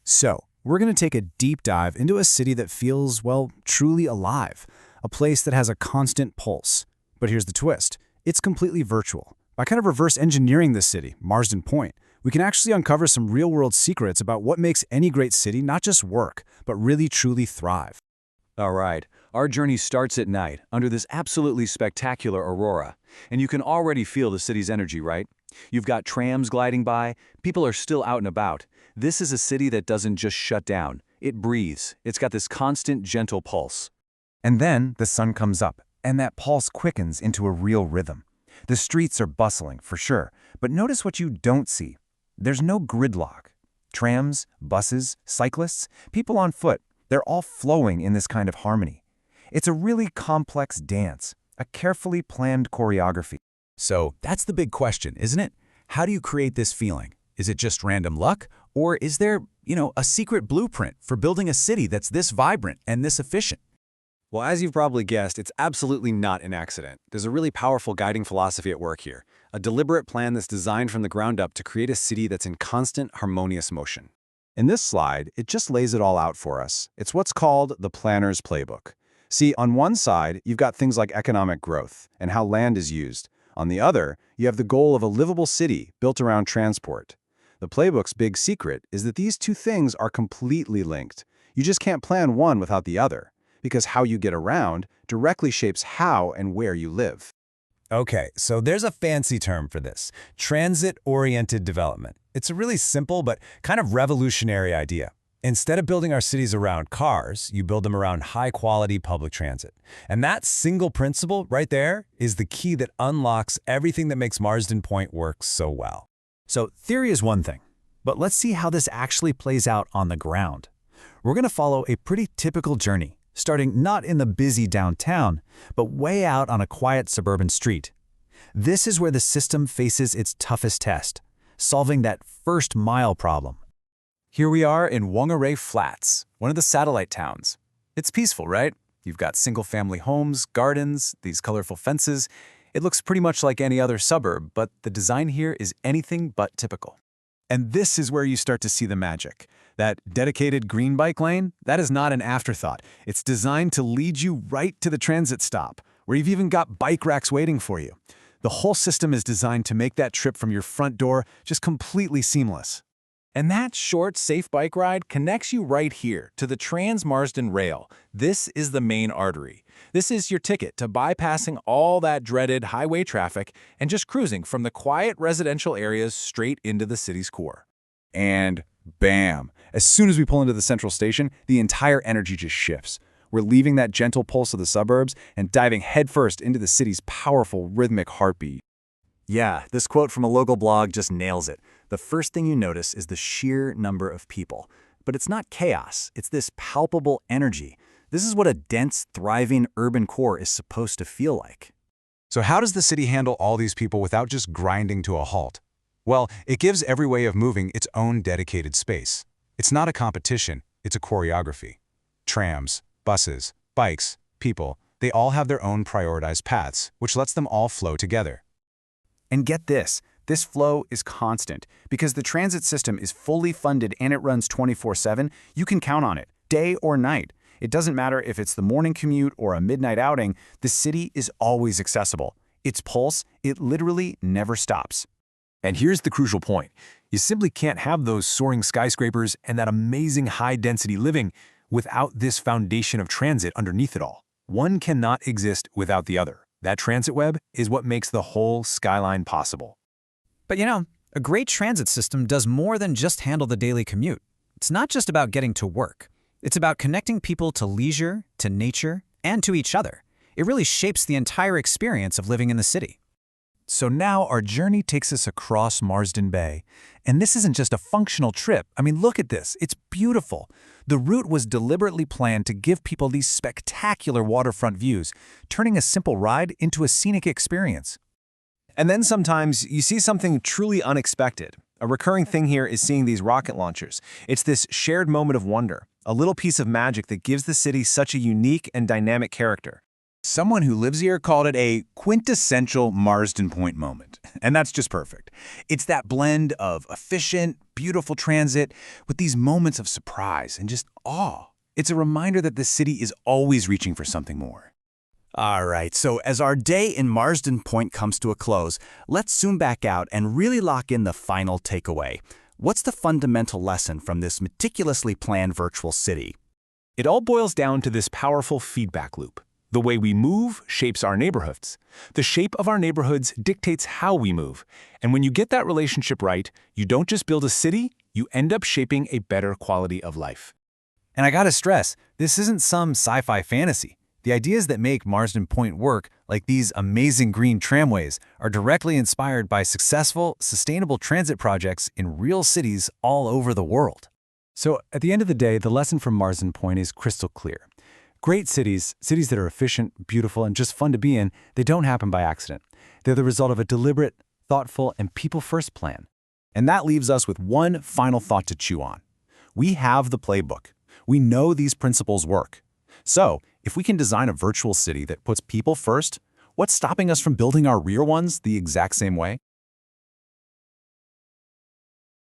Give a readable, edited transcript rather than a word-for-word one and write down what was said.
So, we're going to take a deep dive into a city that feels, well, truly alive, a place that has a constant pulse. But here's the twist. It's completely virtual. By kind of reverse engineering this city, Marsden Point, we can actually uncover some real-world secrets about what makes any great city not just work, but really truly thrive. All right, our journey starts at night under this absolutely spectacular aurora. And you can already feel the city's energy, right? You've got trams gliding by, people are still out and about. This is a city that doesn't just shut down, it breathes. It's got this constant, gentle pulse. And then the sun comes up, and that pulse quickens into a real rhythm. The streets are bustling, for sure, but notice what you don't see. There's no gridlock. Trams, buses, cyclists, people on foot, they're all flowing in this kind of harmony. It's a really complex dance, a carefully planned choreography. So that's the big question, isn't it? How do you create this feeling? Is it just random luck? Or is there, a secret blueprint for building a city that's this vibrant and this efficient? Well, as you've probably guessed, it's absolutely not an accident. There's a really powerful guiding philosophy at work here, a deliberate plan that's designed from the ground up to create a city that's in constant, harmonious motion. In this slide, it just lays it all out for us. It's what's called the planner's playbook. See, on one side, you've got things like economic growth and how land is used. On the other, you have the goal of a livable city built around transport. The playbook's big secret is that these two things are completely linked. You just can't plan one without the other, because how you get around directly shapes how and where you live. Okay, so there's a fancy term for this, transit-oriented development. It's a really simple but kind of revolutionary idea. Instead of building our cities around cars, you build them around high-quality public transit. And that single principle right there is the key that unlocks everything that makes Marsden Point work so well. So theory is one thing, but let's see how this actually plays out on the ground. We're going to follow a pretty typical journey, starting not in the busy downtown, but way out on a quiet suburban street. This is where the system faces its toughest test, solving that first-mile problem. Here we are in Whangarei Flats, one of the satellite towns. It's peaceful, right? You've got single-family homes, gardens, these colorful fences. It looks pretty much like any other suburb, but the design here is anything but typical. And this is where you start to see the magic. That dedicated green bike lane, that is not an afterthought. It's designed to lead you right to the transit stop, where you've even got bike racks waiting for you. The whole system is designed to make that trip from your front door just completely seamless. And that short, safe bike ride connects you right here to the Trans-Marsden Rail. This is the main artery. This is your ticket to bypassing all that dreaded highway traffic and just cruising from the quiet residential areas straight into the city's core. And bam! As soon as we pull into the central station, the entire energy just shifts. We're leaving that gentle pulse of the suburbs and diving headfirst into the city's powerful rhythmic heartbeat. Yeah, this quote from a local blog just nails it. The first thing you notice is the sheer number of people. But it's not chaos, it's this palpable energy. This is what a dense, thriving urban core is supposed to feel like. So how does the city handle all these people without just grinding to a halt? Well, it gives every way of moving its own dedicated space. It's not a competition, it's a choreography. Trams, buses, bikes, people, they all have their own prioritized paths, which lets them all flow together. And get this flow is constant. Because the transit system is fully funded and it runs 24/7, you can count on it, day or night. It doesn't matter if it's the morning commute or a midnight outing, the city is always accessible. Its pulse, it literally never stops. And here's the crucial point. You simply can't have those soaring skyscrapers and that amazing high-density living without this foundation of transit underneath it all. One cannot exist without the other. That transit web is what makes the whole skyline possible. But a great transit system does more than just handle the daily commute. It's not just about getting to work. It's about connecting people to leisure, to nature, and to each other. It really shapes the entire experience of living in the city. So now our journey takes us across Marsden Bay. And this isn't just a functional trip. I mean, look at this. It's beautiful. The route was deliberately planned to give people these spectacular waterfront views, turning a simple ride into a scenic experience. And then sometimes you see something truly unexpected. A recurring thing here is seeing these rocket launchers. It's this shared moment of wonder, a little piece of magic that gives the city such a unique and dynamic character. Someone who lives here called it a quintessential Marsden Point moment. And that's just perfect. It's that blend of efficient, beautiful transit with these moments of surprise and just awe. It's a reminder that the city is always reaching for something more. All right, so as our day in Marsden Point comes to a close, let's zoom back out and really lock in the final takeaway. What's the fundamental lesson from this meticulously planned virtual city? It all boils down to this powerful feedback loop. The way we move shapes our neighborhoods. The shape of our neighborhoods dictates how we move. And when you get that relationship right, you don't just build a city, you end up shaping a better quality of life. And I gotta stress, this isn't some sci-fi fantasy. The ideas that make Marsden Point work, like these amazing green tramways, are directly inspired by successful, sustainable transit projects in real cities all over the world. So at the end of the day, the lesson from Marsden Point is crystal clear. Great cities, cities that are efficient, beautiful, and just fun to be in, they don't happen by accident. They're the result of a deliberate, thoughtful, and people-first plan. And that leaves us with one final thought to chew on. We have the playbook. We know these principles work. So, if we can design a virtual city that puts people first, what's stopping us from building our real ones the exact same way?